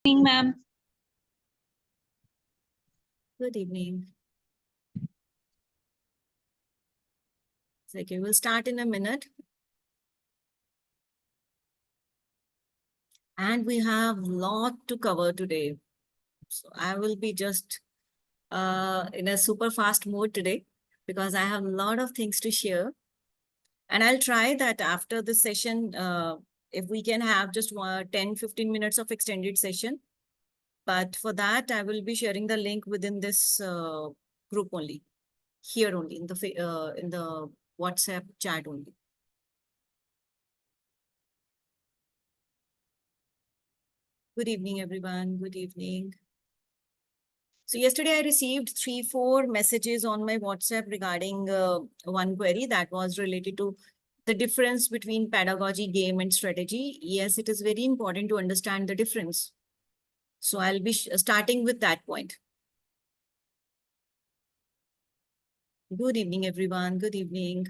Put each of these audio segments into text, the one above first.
Evening, ma'am. Good evening. Okay, we'll start in a minute. And we have a lot to cover today. So I will be just in a super fast mode today because I have a lot of things to share. And I'll try that after this session, if we can have just 10-15 minutes of extended session. But for that, I will be sharing the link within this group only, here only, in the WhatsApp chat only. Good evening, everyone. Good evening. So yesterday I received 3-4 messages on my WhatsApp regarding one query that was related to the difference between pedagogy, game, and strategy. Yes, it is very important to understand the difference. So I'll be starting with that point. Good evening, everyone. Good evening.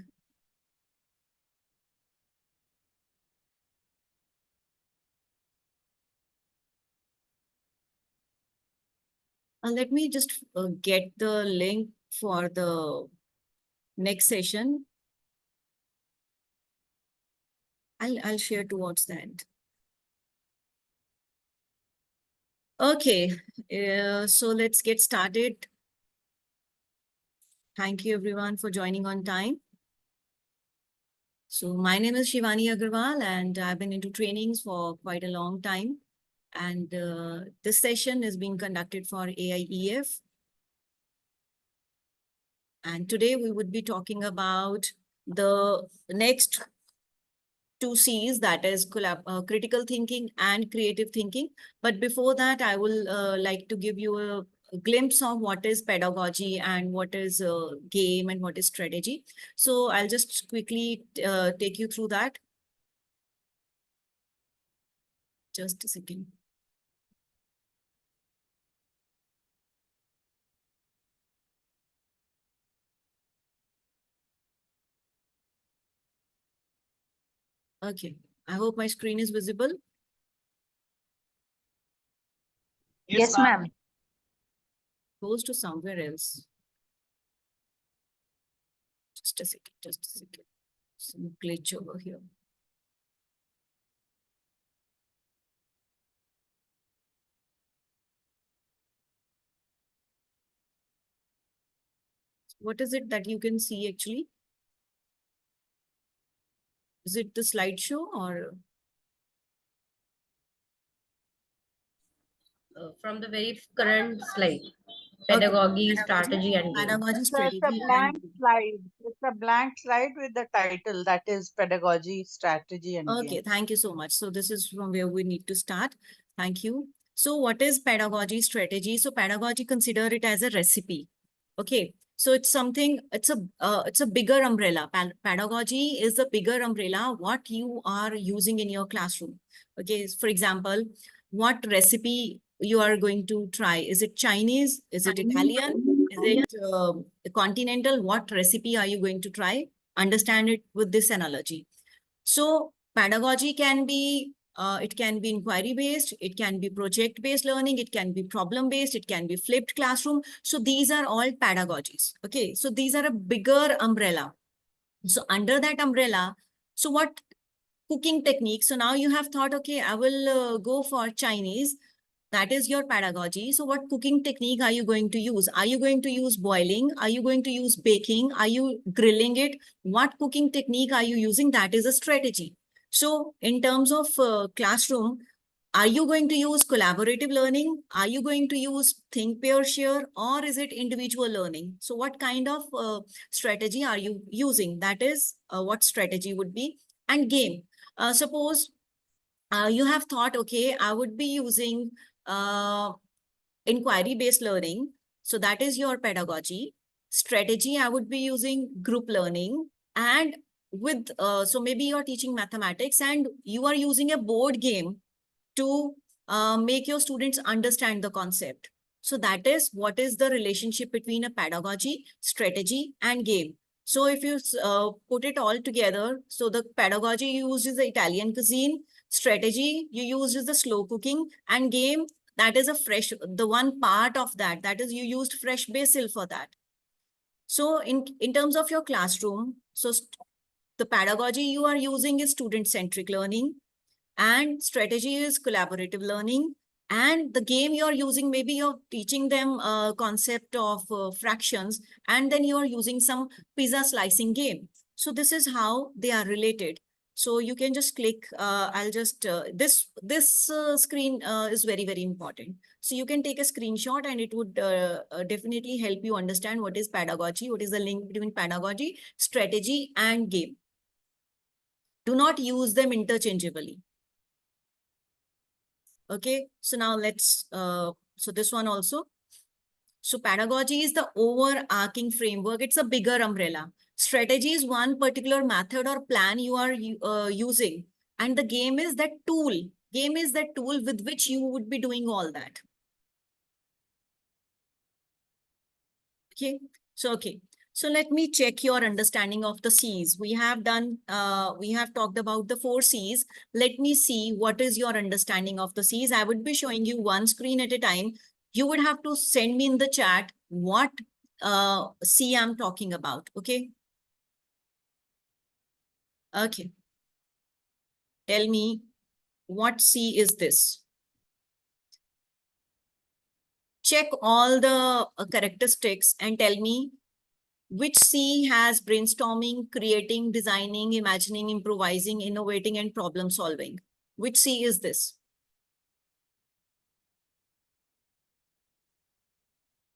Let me just get the link for the next session. I'll share towards the end. Okay, so let's get started. Thank you everyone for joining on time. So my name is Shivani Agarwal and I've been into trainings for quite a long time. And this session is being conducted for AIEF. And today we would be talking about the next two C's, that is critical thinking and creative thinking. But before that, I will like to give you a glimpse of what is pedagogy and what is game and what is strategy. So I'll just quickly take you through that. Just a second. Okay, I hope my screen is visible. Yes, ma'am. Goes to somewhere else. Just a second, just a second. Some glitch over here. What is it that you can see actually? Is it the slideshow or? From the very current slide, pedagogy, strategy, and game. Pedagogy, It's a strategy, blank and slide. It's a blank slide with the title that is pedagogy, strategy, and okay, game. thank you so much. So this is from where we need to start. Thank you. So what is pedagogy, strategy? So pedagogy, consider it as a recipe. Okay. So it's something, it's a bigger umbrella. Pedagogy is a bigger umbrella, what you are using in your classroom. Okay. For example, what recipe you are going to try? Is it Chinese? Is it Italian? Is it continental? What recipe are you going to try? Understand it with this analogy. So pedagogy can be, it can be inquiry-based, it can be project-based learning, it can be problem-based, it can be flipped classroom. So these are all pedagogies. Okay, so these are a bigger umbrella. So under that umbrella, so what cooking techniques? So now you have thought, okay, I will go for Chinese. That is your pedagogy. So what cooking technique are you going to use? Are you going to use boiling? Are you going to use baking? Are you grilling it? What cooking technique are you using? That is a strategy. So in terms of classroom, are you going to use collaborative learning? Are you going to use think, pair, share, or is it individual learning? So what kind of strategy are you using? That is what strategy would be. And game. Suppose you have thought, okay, I would be using inquiry-based learning. So that is your pedagogy. Strategy, I would be using group learning. And with, so maybe you're teaching mathematics and you are using a board game to make your students understand the concept. So that is what is the relationship between a pedagogy, strategy, and game. So if you put it all together, so the pedagogy you use is the Italian cuisine, strategy you use is the slow cooking, and game, That is a fresh, the one part of that, that is you used fresh basil for that. So in terms of your classroom, so the pedagogy you are using is student-centric learning, and strategy is collaborative learning, and the game you're using, maybe you're teaching them a concept of fractions, and then you're using some pizza slicing game. So this is how they are related. So you can just click, I'll just, this screen is very, very important. So you can take a screenshot and it would definitely help you understand what is pedagogy, what is the link between pedagogy, strategy, and game. Do not use them interchangeably. Okay, so now let's, so this one also. So pedagogy is the overarching framework. It's a bigger umbrella. Strategy is one particular method or plan you are using. And the game is that tool. Game is that tool with which you would be doing all that. Okay, so okay. So let me check your understanding of the C's. We have done, we have talked about the 4 C's. Let me see what is your understanding of the C's. I would be showing you one screen at a time. You would have to send me in the chat what C I'm talking about, okay? Okay. Tell me what C is this? Check all the characteristics and tell me which C has brainstorming, creating, designing, imagining, improvising, innovating, and problem solving. Which C is this?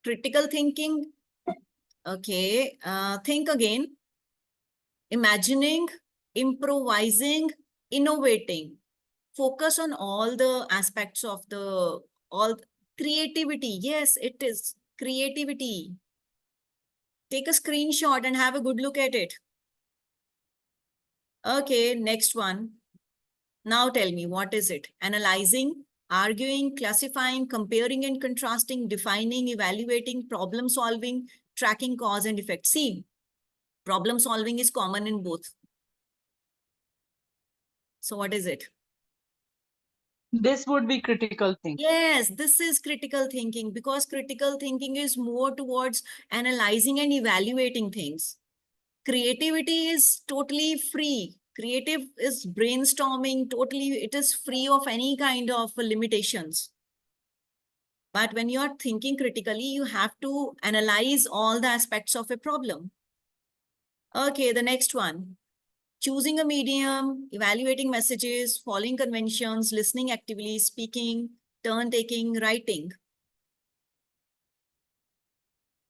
Critical thinking. Okay, think again. Imagining, improvising, innovating. Focus on all the aspects of the, all creativity. Yes, it is creativity. Take a screenshot and have a good look at it. Okay, next one. Now tell me, what is it? Analyzing, arguing, classifying, comparing and contrasting, defining, evaluating, problem solving, tracking cause and effect. See, problem solving is common in both. So what is it? This would be critical thinking. Yes, this is critical thinking, because critical thinking is more towards analyzing and evaluating things. Creativity is totally free. Creative is brainstorming, totally, it is free of any kind of limitations. But when you are thinking critically, you have to analyze all the aspects of a problem. Okay, the next one. Choosing a medium, evaluating messages, following conventions, listening actively, speaking, turn taking, writing.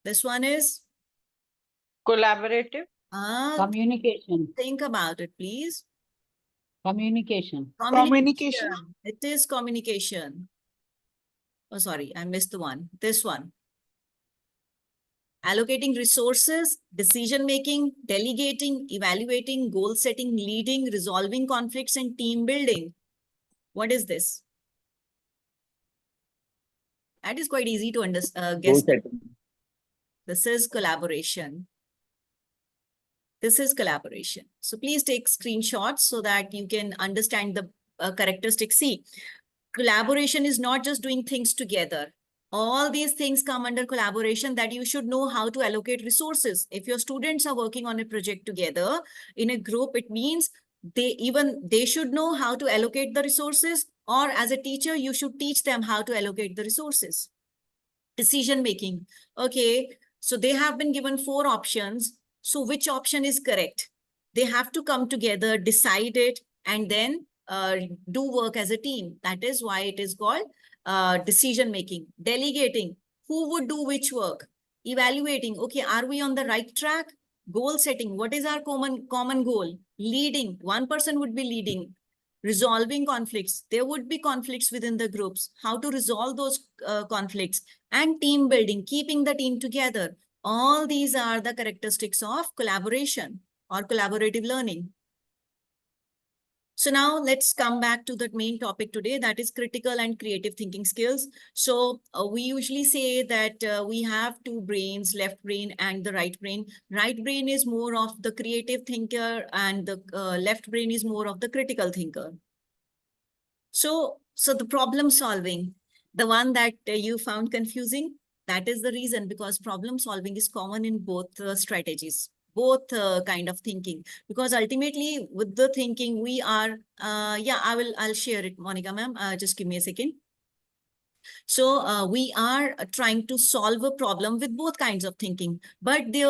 This one is Collaborative. Communication. Think about it, please. Communication. Communication. It is communication. Oh, sorry, I missed the one. This one. Allocating resources, decision-making, delegating, evaluating, goal setting, leading, resolving conflicts, and team building. What is this? That is quite easy to guess. This is collaboration. This is collaboration. So please take screenshots so that you can understand the characteristics. See, collaboration is not just doing things together. All these things come under collaboration, that you should know how to allocate resources. If your students are working on a project together in a group, it means they should know how to allocate the resources, or as a teacher, you should teach them how to allocate the resources. Decision making. Okay, so they have been given 4 options. So which option is correct? They have to come together, decide it, and then do work as a team. That is why it is called decision making. Delegating, who would do which work? Evaluating, okay, are we on the right track? Goal setting, what is our common goal? Leading, one person would be leading. Resolving conflicts, there would be conflicts within the groups, how to resolve those conflicts. And team building, keeping the team together. All these are the characteristics of collaboration or collaborative learning. So now let's come back to the main topic today, that is critical and creative thinking skills. So we usually say that we have 2 brains, left brain and the right brain. Right brain is more of the creative thinker and the left brain is more of the critical thinker. So the problem solving. The one that you found confusing, that is the reason, because problem solving is common in both strategies, both kind of thinking. Because ultimately with the thinking we are, yeah, I'll share it, Monica ma'am. Just give me a second. So we are trying to solve a problem with both kinds of thinking, but the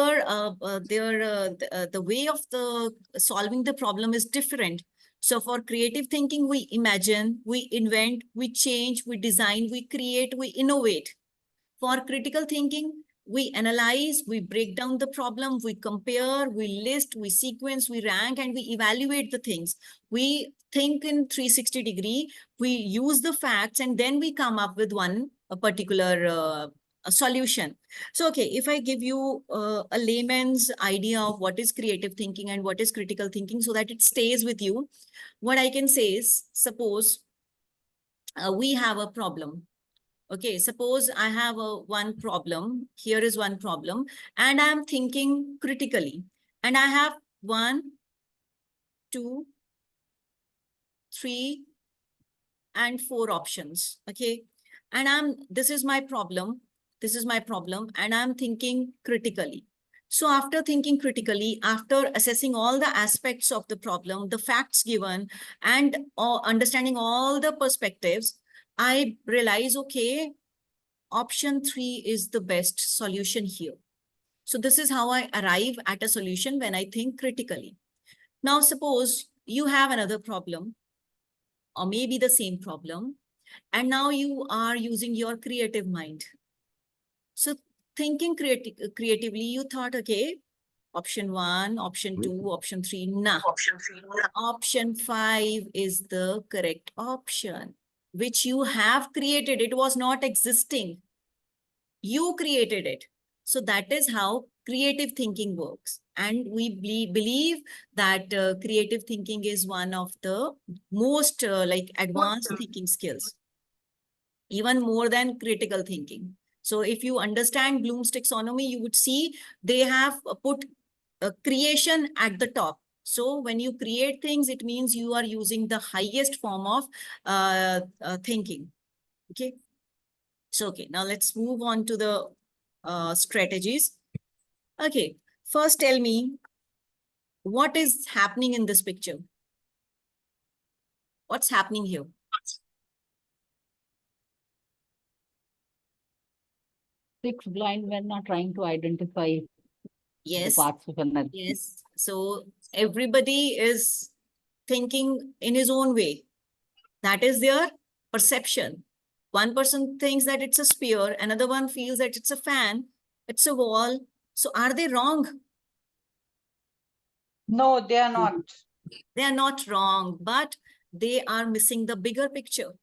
way of the solving the problem is different. So for creative thinking, we imagine, we invent, we change, we design, we create, we innovate. For critical thinking, we analyze, we break down the problem, we compare, we list, we sequence, we rank, and we evaluate the things. We think in 360-degree, we use the facts, and then we come up with a particular a solution. So, okay, if I give you a layman's idea of what is creative thinking and what is critical thinking so that it stays with you, what I can say is, suppose we have a problem. Okay, suppose I have one problem. Here is one problem, and I'm thinking critically. And I have 1, 2, 3, and 4 options. Okay, and this is my problem. This is my problem, and I'm thinking critically. So after thinking critically, after assessing all the aspects of the problem, the facts given, and understanding all the perspectives, I realize, okay, option 3 is the best solution here. So this is how I arrive at a solution when I think critically. Now, suppose you have another problem, or maybe the same problem, and now you are using your creative mind. So thinking creatively, you thought, okay, option 1, option 2, option 3, nah. Option 5 is the correct option, which you have created. It was not existing. You created it. So that is how creative thinking works. And we believe that creative thinking is one of the most like advanced thinking skills, even more than critical thinking. So if you understand Bloom's taxonomy, you would see they have put creation at the top. So when you create things, it means you are using the highest form of thinking. Okay. So, okay, now let's move on to the strategies. Okay, first tell me, what is happening in this picture? What's happening here? 6 blind men are trying to identify the Yes, parts of an yes. So everybody is thinking in his own way. That is their perception. One person thinks that it's a sphere, another one feels that it's a fan, it's a wall. So are they wrong? No, they are not. They are not wrong, but they are missing the bigger picture.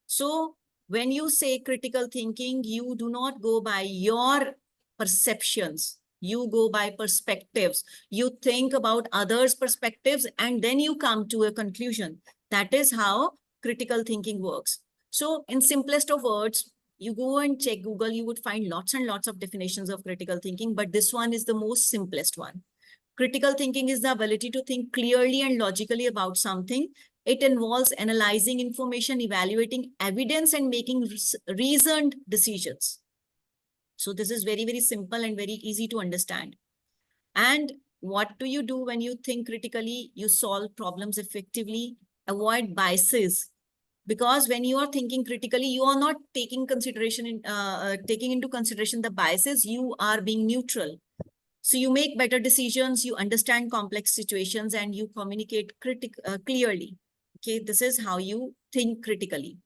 So when you say critical thinking, you do not go by your perceptions. You go by perspectives. You think about others' perspectives and then you come to a conclusion. That is how critical thinking works. So in simplest of words, you go and check Google, you would find lots and lots of definitions of critical thinking, but this one is the most simplest one. Critical thinking is the ability to think clearly and logically about something. It involves analyzing information, evaluating evidence, and making reasoned decisions. So this is very, very simple and very easy to understand. And what do you do when you think critically? You solve problems effectively, avoid biases. Because when you are thinking critically, you are not taking into consideration the biases. You are being neutral. So you make better decisions, you understand complex situations, and you communicate clearly. Okay, this is how you think critically.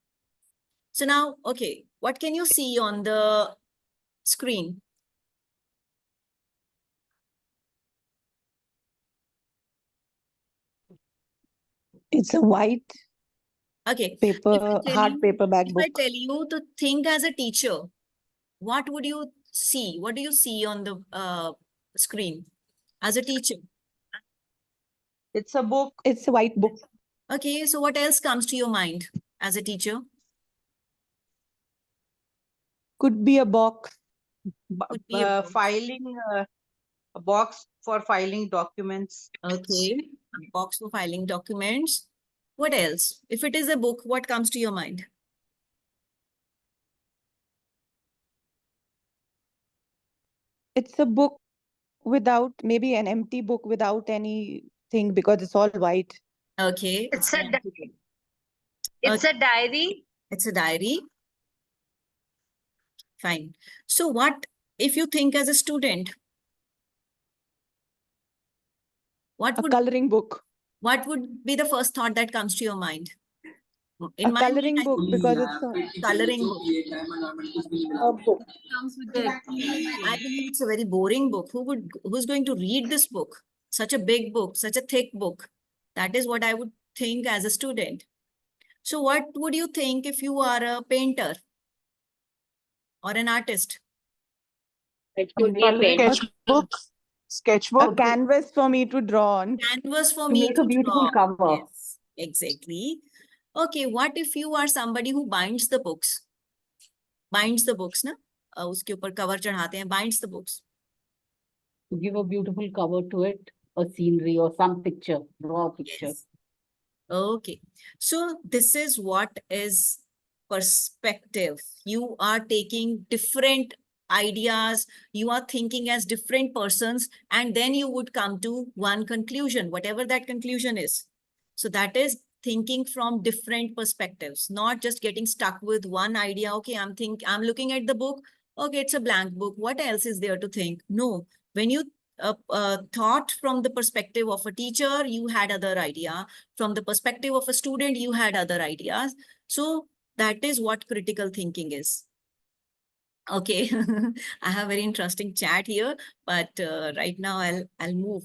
So now, okay, what can you see on the screen? It's a white Okay, paper, hard paperback if book. I tell you to think as a teacher, what would you see? What do you see on the screen as a teacher? It's a book. It's a white book. Okay, so what else comes to your mind as a teacher? Could be a box. Could be a box. Filing, a box for filing documents. Okay, box for filing documents. What else? If it is a book, what comes to your mind? It's a book without, maybe an empty book without anything because it's all white. Okay. It's a then- it's a diary. It's a diary. Fine. So what if you think as a student, what A would coloring book. be the first thought that comes to your mind? A In my mind, coloring book because it's a coloring book. book. Comes with the I believe it's a very boring book. Who's going to read this book? Such a big book, such a thick book. That is what I would think as a student. So what would you think if you are a painter or an artist? it could be a pen. Sketchbook. A Sketchbook. canvas for me to draw on. Canvas for To me make a to beautiful draw. cover. Yes, exactly. Okay, what if you are somebody who binds the books? Binds the books, na? उसके ऊपर cover चढ़ाते हैं, binds the books. To give a beautiful cover to it, a scenery or some picture, draw a picture. Yes. Okay. So this is what is perspective. You are taking different ideas, you are thinking as different persons, and then you would come to one conclusion, whatever that conclusion is. So that is thinking from different perspectives, not just getting stuck with one idea. Okay, I'm looking at the book. Okay, it's a blank book. What else is there to think? No, when you thought from the perspective of a teacher, you had other idea. From the perspective of a student, you had other ideas. So that is what critical thinking is. Okay, I have very interesting chat here, but right now I'll move.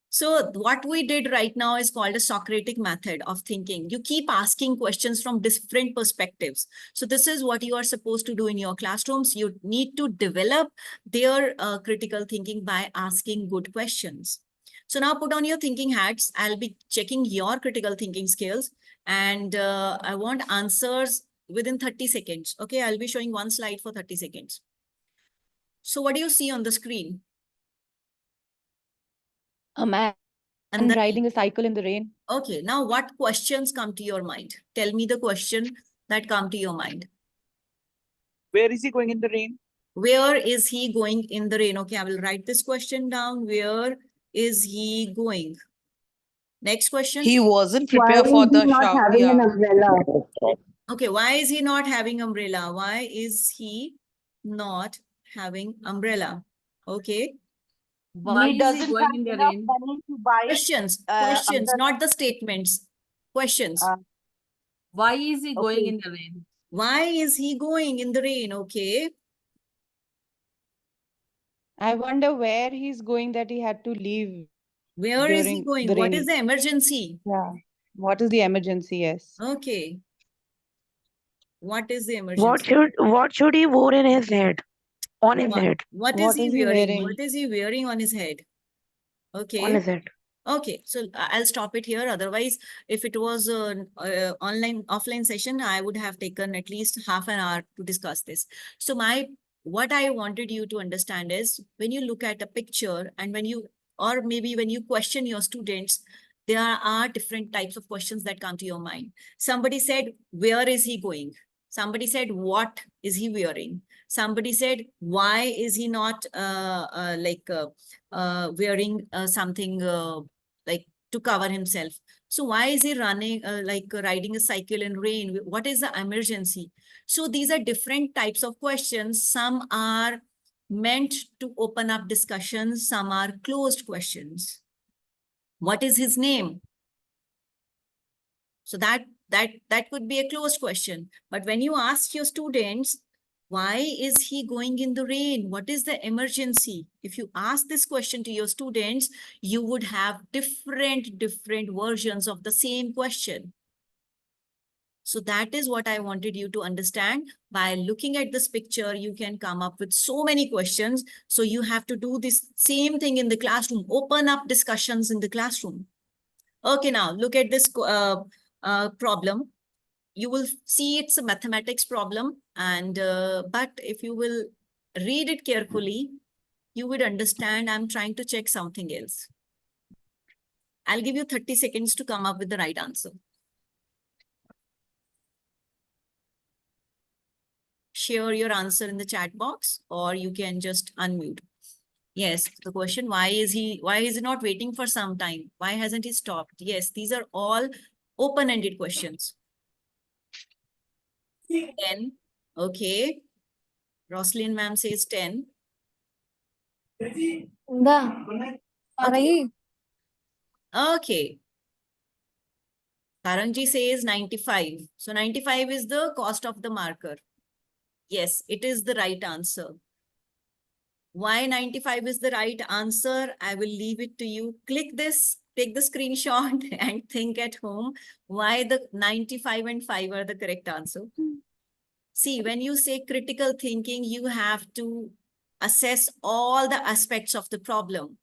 So what we did right now is called a Socratic method of thinking. You keep asking questions from different perspectives. So this is what you are supposed to do in your classrooms. You need to develop their critical thinking by asking good questions. So now put on your thinking hats. I'll be checking your critical thinking skills, and I want answers within 30 seconds. Okay, I'll be showing one slide for 30 seconds. So what do you see on the screen? A man And then, riding a cycle in the rain. okay, now what questions come to your mind? Tell me the question that come to your mind. Where is he going in the rain? Where is he going in the rain? Okay, I will write this question down. Where is he going? Next question. He wasn't Why prepared is for he the not shower. having an Yeah. umbrella? Okay, why is he not having umbrella? Why is he not having umbrella? Okay, Why He is he doesn't going have in the enough rain? money to buy questions, umbrella. not the statements. Questions. Why is he going Okay. in the rain? Why is he going in the rain? Okay. I wonder where he's going that he had to leave Where is he during going? the What rainy. is the emergency? Yeah. What is the emergency? Yes. Okay. What is the emergency? What should he wear in his head? On his head. What is What he is he wearing? wearing? What is he wearing on his head? On Okay. his head. Okay, so I'll stop it here. Otherwise, if it was an offline session, I would have taken at least half an hour to discuss this. So what I wanted you to understand is when you look at a picture and or maybe when you question your students, there are different types of questions that come to your mind. Somebody said, where is he going? Somebody said, what is he wearing? Somebody said, why is he not wearing something like to cover himself? So why is he running riding a cycle in rain? What is the emergency? So these are different types of questions. Some are meant to open up discussions, some are closed questions. What is his name? So that could be a closed question. But when you ask your students, why is he going in the rain? What is the emergency? If you ask this question to your students, you would have different versions of the same question. So that is what I wanted you to understand. By looking at this picture, you can come up with so many questions. So you have to do this same thing in the classroom, open up discussions in the classroom. Okay, now look at this problem. You will see it's a mathematics problem, and but if you will read it carefully, you would understand I'm trying to check something else. I'll give you 30 seconds to come up with the right answer. Share your answer in the chat box, or you can just unmute. Yes, the question, why is he not waiting for some time? Why hasn't he stopped? Yes, these are all open-ended questions. 10. Okay. Roslyn ma'am says 10. Okay. Karanji says 95. So 95 is the cost of the marker. Yes, it is the right answer. Why 95 is the right answer? I will leave it to you. Click this, take the screenshot and think at home why the 95 and 5 are the correct answer. See, when you say critical thinking, you have to assess all the aspects of the problem.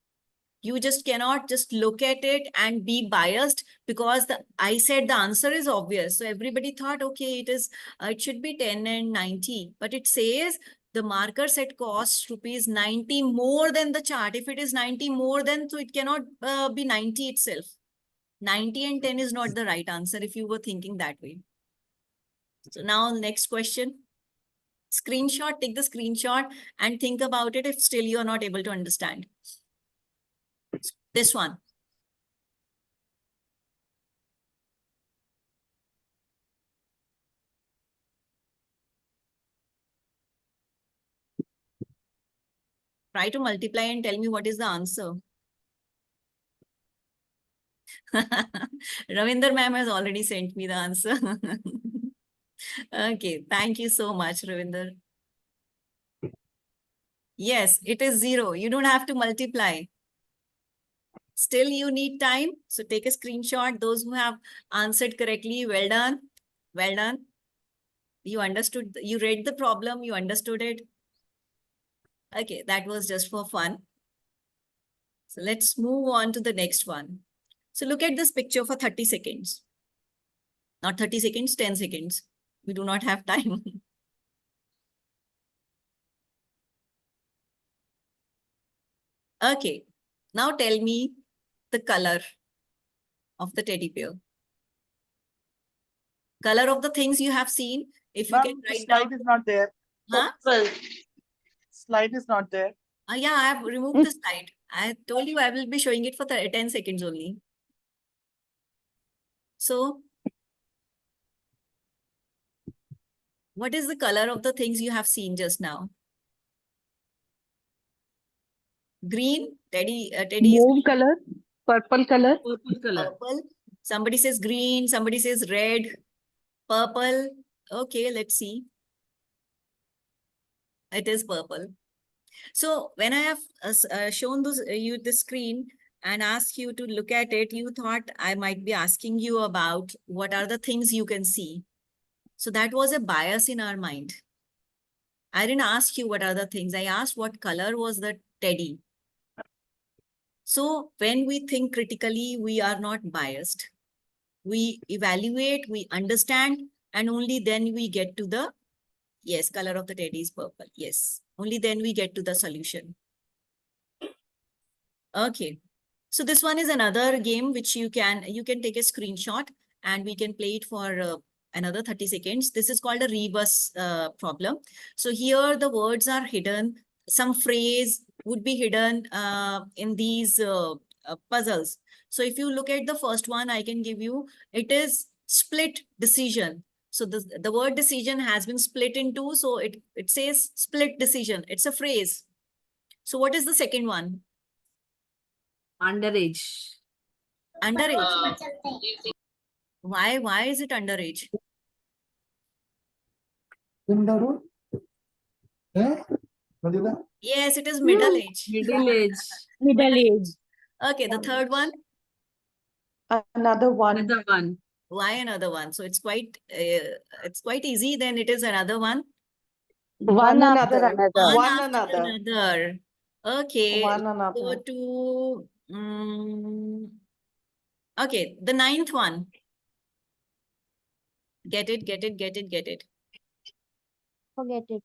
You just cannot just look at it and be biased because I said the answer is obvious. So everybody thought, okay, it should be 10 and 90, but it says the marker set costs rupees 90 more than the chart. If it is 90 more than, so it cannot be 90 itself. 90 and 10 is not the right answer if you were thinking that way. So now next question. Screenshot, take the screenshot and think about it if still you're not able to understand. This one. Try to multiply and tell me what is the answer. Ravinder ma'am has already sent me the answer. Okay, thank you so much, Ravinder. Yes, it is 0. You don't have to multiply. Still, you need time. So take a screenshot. Those who have answered correctly, well done. Well done. You understood, you read the problem, you understood it. Okay, that was just for fun. So let's move on to the next one. So look at this picture for 30 seconds. Not 30 seconds, 10 seconds. We do not have time. Okay, now tell me the color of the teddy bear. Color of the things you have seen. If you Ma'am, can the write slide down. is not there. Huh? Slide is not there. Yeah, I have removed the slide. I told you I will be showing it for 10 seconds only. So, what is the color of the things you have seen just now? Green, teddy is Mauve color, purple color. Purple color. purple. Somebody says green, somebody says red, purple. Okay, let's see. It is purple. So when I have shown you the screen and asked you to look at it, you thought I might be asking you about what are the things you can see. So that was a bias in our mind. I didn't ask you what are the things. I asked what color was the teddy. So when we think critically, we are not biased. We evaluate, we understand, and only then we get to the, yes, color of the teddy is purple. Yes, only then we get to the solution. Okay. So this one is another game which you can take a screenshot and we can play it for another 30 seconds. This is called a rebus problem. So here the words are hidden. Some phrase would be hidden in these puzzles. So if you look at the first one, I can give you, it is split decision. So the word decision has been split in two. So it says split decision. It's a phrase. So what is the second one? Underage. Underage. Why is it underage? Yes, it is middle age. Middle age. Middle age. Okay, the third one. Another one. Another one. Why another one? So it's quite easy. Then it is another one. One after another. One after another. Okay. One Go another. to okay, the ninth one. Get it, get it, get it, get it. Forget it.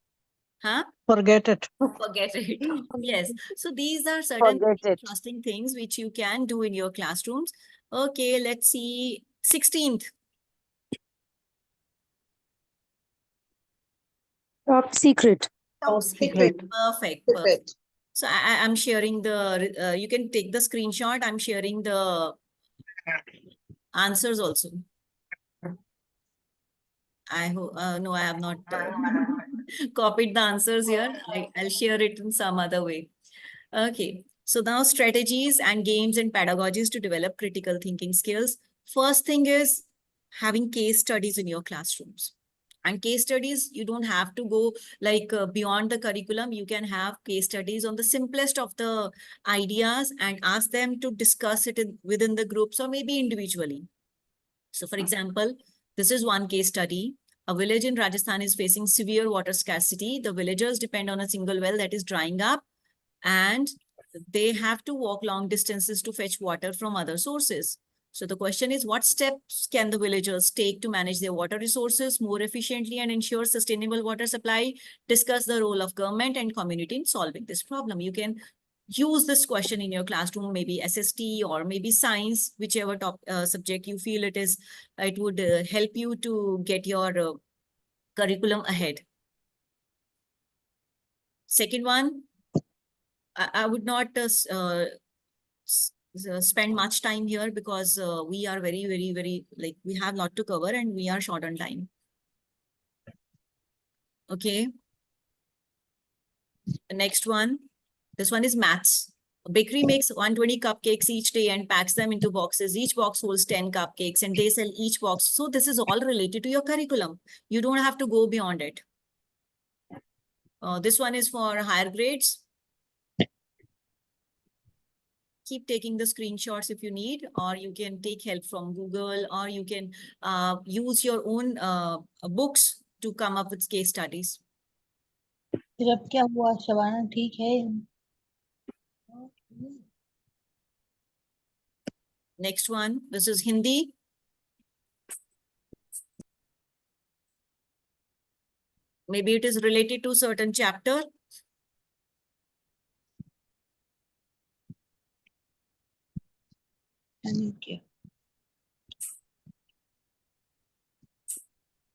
Huh? Forget it. Forget it. Yes. So these are certain Forget it. interesting things which you can do in your classrooms. Okay, let's see. 16th. Top secret. Top secret. Perfect. Perfect. So I'm sharing the, you can take the screenshot. I'm sharing the answers also. I hope, no, I have not copied the answers here. I'll share it in some other way. Okay, so now strategies and games and pedagogies to develop critical thinking skills. First thing is having case studies in your classrooms. And case studies, you don't have to go like beyond the curriculum. You can have case studies on the simplest of the ideas and ask them to discuss it within the groups or maybe individually. So for example, this is one case study. A village in Rajasthan is facing severe water scarcity. The villagers depend on a single well that is drying up, and they have to walk long distances to fetch water from other sources. So the question is, what steps can the villagers take to manage their water resources more efficiently and ensure sustainable water supply? Discuss the role of government and community in solving this problem. You can use this question in your classroom, maybe SST or maybe science, whichever subject you feel it would help you to get your curriculum ahead. Second one, I would not spend much time here because we are very, like we have a lot to cover and we are short on time. Okay. The next one, this one is maths. A bakery makes 120 cupcakes each day and packs them into boxes. Each box holds 10 cupcakes and they sell each box. So this is all related to your curriculum. You don't have to go beyond it. This one is for higher grades. Keep taking the screenshots if you need, or you can take help from Google, or you can use your own books to come up with case studies. फिर अब क्या हुआ शबाना ठीक है? Next one, this is Hindi. Maybe it is related to certain chapter.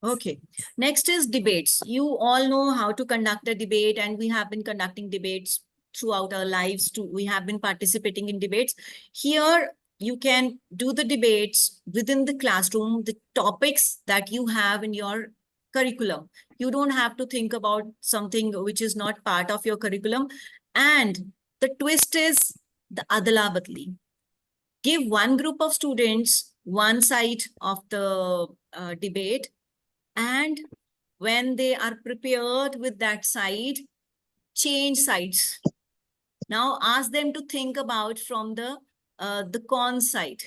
Okay, next is debates. You all know how to conduct a debate, and we have been conducting debates throughout our lives too. We have been participating in debates. Here, you can do the debates within the classroom, the topics that you have in your curriculum. You don't have to think about something which is not part of your curriculum. And the twist is the adala badli. Give one group of students one side of the debate, and when they are prepared with that side, change sides. Now ask them to think about from the con side.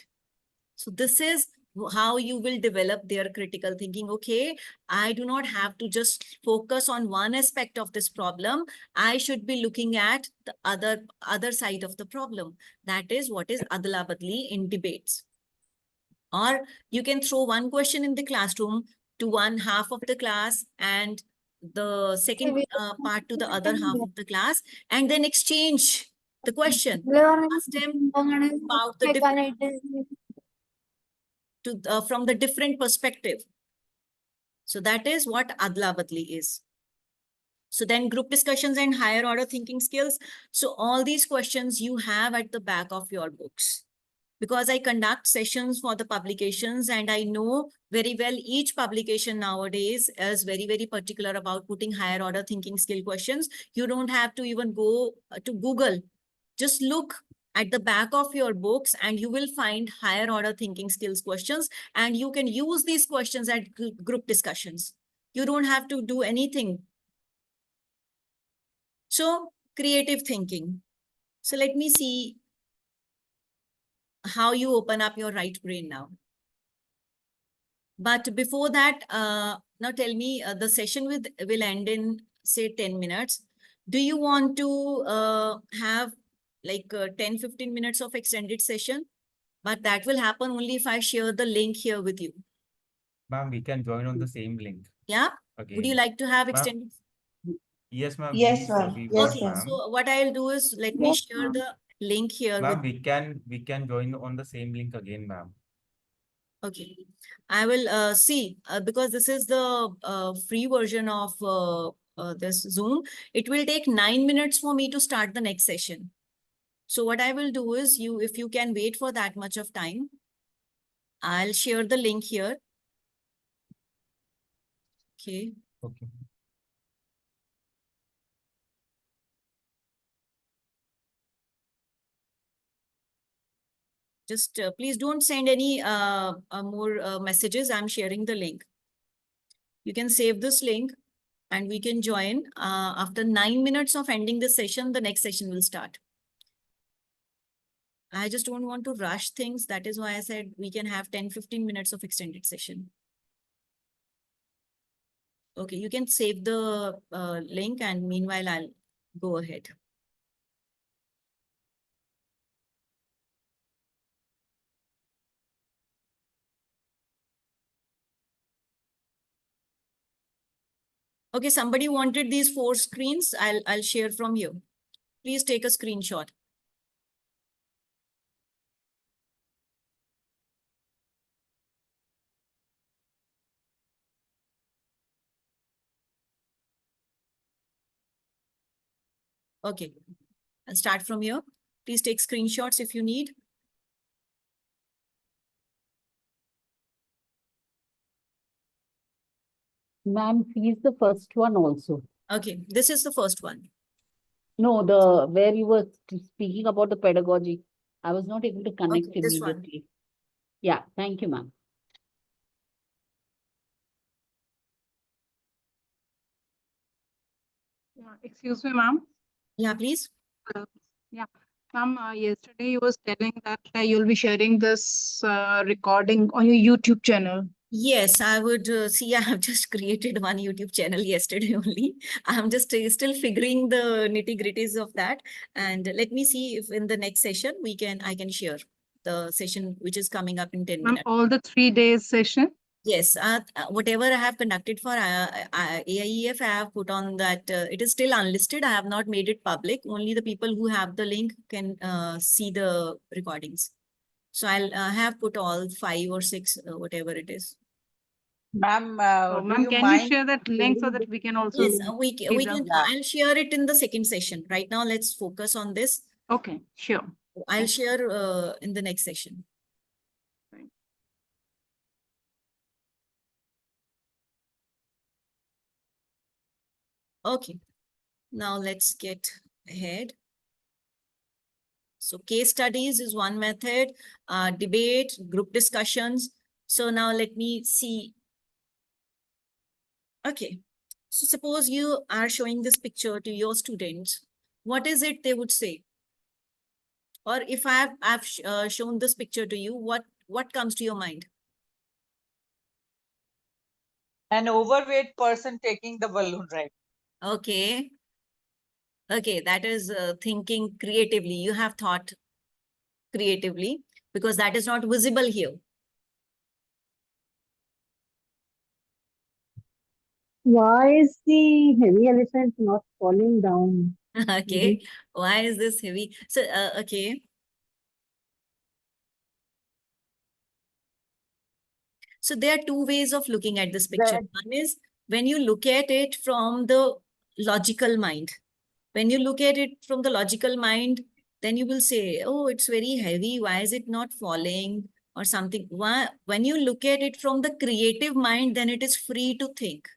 So this is how you will develop their critical thinking. Okay, I do not have to just focus on one aspect of this problem. I should be looking at the other side of the problem. That is what is adla badli in debates. Or you can throw one question in the classroom to one half of the class and the second part to the other half of the class, and then exchange the question. Ask them about the different from the different perspective. So that is what adla badli is. So then group discussions and higher order thinking skills. So all these questions you have at the back of your books. Because I conduct sessions for the publications and I know very well each publication nowadays is very particular about putting higher order thinking skill questions. You don't have to even go to Google. Just look at the back of your books and you will find higher order thinking skills questions, and you can use these questions at group discussions. You don't have to do anything. So creative thinking. So let me see how you open up your right brain now. But before that, now tell me, the session will end in say 10 minutes. Do you want to have like 10-15 minutes of extended session? But that will happen only if I share the link here with you. Ma'am, we can join on the same link. Yeah? Again. Would you like to have extended? Yes, ma'am. Yes, ma'am. We Yes, Okay, want, ma'am. so what I'll do is let me share the link here ma'am, with. we can join on the same link again, ma'am. Okay, I will see because this is the free version of this Zoom. It will take 9 minutes for me to start the next session. So what I will do is if you can wait for that much of time, I'll share the link here. Okay. Okay. Just please don't send any more messages. I'm sharing the link. You can save this link and we can join. After 9 minutes of ending the session, the next session will start. I just don't want to rush things. That is why I said we can have 10-15 minutes of extended session. Okay, you can save the link and meanwhile I'll go ahead. Okay, somebody wanted these 4 screens. I'll share from you. Please take a screenshot. Okay, I'll start from here. Please take screenshots if you need. Ma'am, please the first one also. Okay, this is the first one. No, where you were speaking about the pedagogy. I was not able to connect Okay, this one. immediately. Yeah, thank you, ma'am. Excuse me, ma'am. Yeah, please. Yeah, ma'am, yesterday you was telling that you'll be sharing this recording on your YouTube channel. Yes, I would see. I have just created one YouTube channel yesterday only. I'm just still figuring the nitty-gritties of that. And let me see if in the next session I can share the session which is coming up in 10 Ma'am, minutes. all the 3 days session. Yes, whatever I have conducted for AIEF, I have put on that. It is still unlisted. I have not made it public. Only the people who have the link can see the recordings. So I'll have put all 5 or 6, whatever it is. Ma'am, So, do ma'am, you can you mind share that link so sharing that this we can also Yes, link? we see can. the. Yeah. I'll share it in the second session. Right now, let's focus on this. Okay, sure. I'll Thank share in the next session. Right. Okay, now let's get ahead. So case studies is one method, debate, group discussions. So now let me see. Okay, so suppose you are showing this picture to your students. What is it they would say? Or if I've shown this picture to you, what comes to your mind? An overweight person taking the balloon ride. Okay. Okay, that is thinking creatively. You have thought creatively because that is not visible here. Why is the heavy elephant not falling down? Okay, why is this heavy? So, okay. So there are 2 ways of looking at this picture. One is when you look at it from the logical mind. When you look at it from the logical mind, then you will say, oh, it's very heavy. Why is it not falling or something? Why? When you look at it from the creative mind, then it is free to think.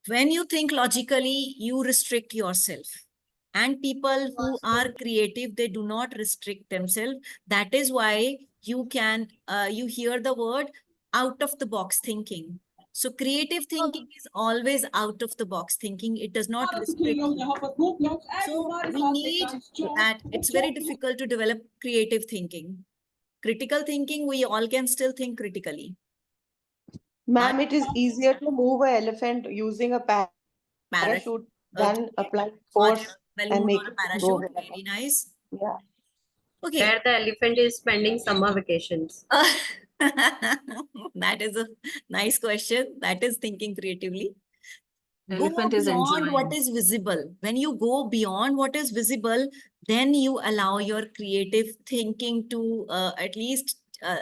When you think logically, you restrict yourself. And people who are creative, they do not restrict themselves. That is why you can, you hear the word out of the box thinking. So creative thinking is always out of the box thinking. It does not restrict you. So we need that. It's very difficult to develop creative thinking. Critical thinking, we all can still think critically. Ma'am, it is easier to move an elephant using a parachute than applying Or force a and balloon make or a it go parachute. wherever. Very nice. Yeah. Okay. Where the elephant is spending summer vacations. That is a nice question. That is thinking creatively. Go Elephant is beyond what enjoying. is visible. When you go beyond what is visible, then you allow your creative thinking to at least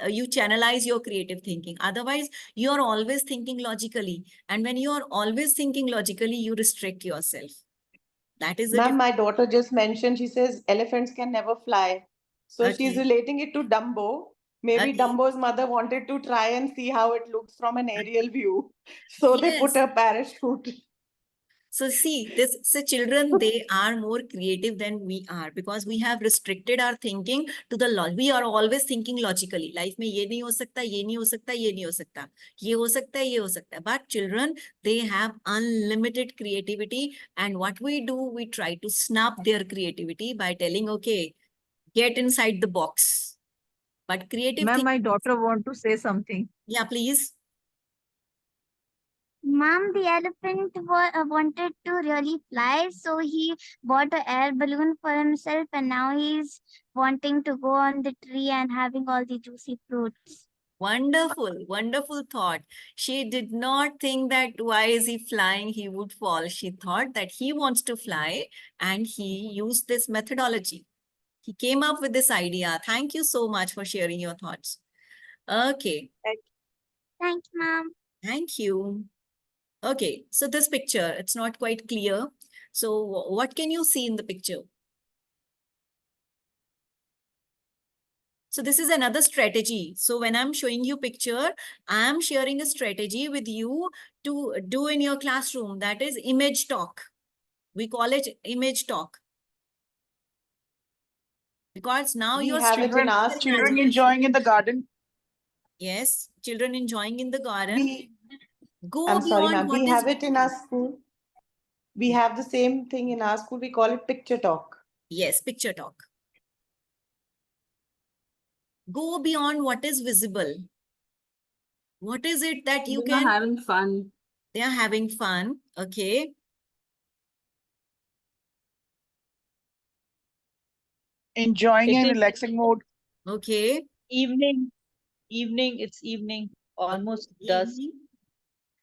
you channelize your creative thinking. Otherwise, you're always thinking logically. And when you're always thinking logically, you restrict yourself. That is the Ma'am, my daughter just mentioned, she says elephants can never fly. So she's Okay. relating it to Dumbo. Maybe Okay. Dumbo's mother wanted to try and see how it looks from an aerial view. So they put Yes. a parachute. So see, so children, they are more creative than we are because we have restricted our thinking to the law. We are always thinking logically. Life में ये नहीं हो सकता, ये नहीं हो सकता, ये नहीं हो सकता, ये हो सकता है, ये हो सकता है. But children, they have unlimited creativity, and what we do, we try to snap their creativity by telling, okay, get inside the box. But creative Ma'am, thing, my daughter want to say something. yeah, please. Mom, the elephant wanted to really fly, so he bought an air balloon for himself, and now he's wanting to go on the tree and having all the juicy fruits. Wonderful, wonderful thought. She did not think that why is he flying, he would fall. She thought that he wants to fly and he used this methodology. He came up with this idea. Thank you so much for sharing your thoughts. Okay, Thanks, Mom. thank you. Okay, so this picture, it's not quite clear. So what can you see in the picture? So this is another strategy. So when I'm showing you picture, I'm sharing a strategy with you to do in your classroom. That is image talk. We call it image talk. Because now We you're have it in our Children school. enjoying in the garden. Yes, children enjoying in the garden. Go I'm sorry, beyond ma'am. what We is have it in our school. We have the same thing in our school. We call it picture talk. Yes, picture talk. Go beyond what is visible. What is it that you They are can? having fun. They are having fun. Okay. Enjoying It in is relaxing mode. Okay. evening. It's evening. Almost dusk. Evening.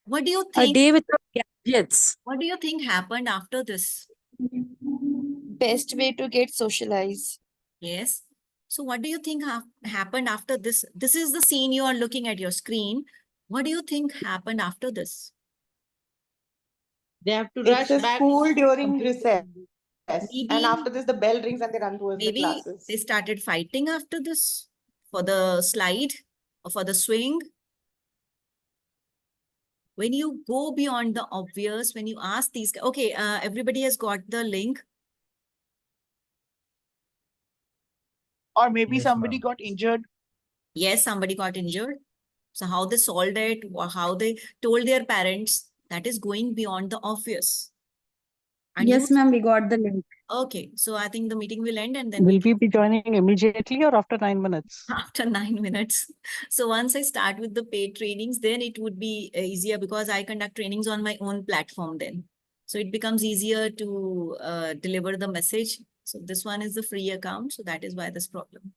What do you A think? day without gadgets. What do you think happened after this? Best way to get socialized. Yes. So what do you think happened after this? This is the scene you are looking at your screen. What do you think happened after this? They have to It's rush a back. school during complete recess. And Maybe, after this, the bell rings and they run towards the maybe classes. they started fighting after this for the slide or for the swing. When you go beyond the obvious, when you ask these, okay, everybody has got the link. Or maybe Yes, somebody ma'am. got injured. Yes, somebody got injured. So how they solved it, or how they told their parents, that is going beyond the obvious. And Yes, you, ma'am, we got the link. okay, so I think the meeting will end and then Will we be joining immediately or after 9 minutes? after 9 minutes. So once I start with the paid trainings, then it would be easier because I conduct trainings on my own platform then. So it becomes easier to deliver the message. So this one is the free account. So that is why this problem.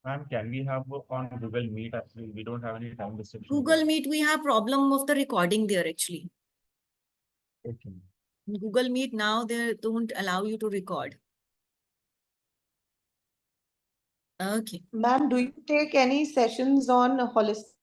Ma'am, can we have on Google Meet? Actually, we don't have any time restriction. Google Meet, we have problem of the recording there actually. Okay. In Google Meet now, they don't allow you to record. Okay. Ma'am, do you take any sessions on holistic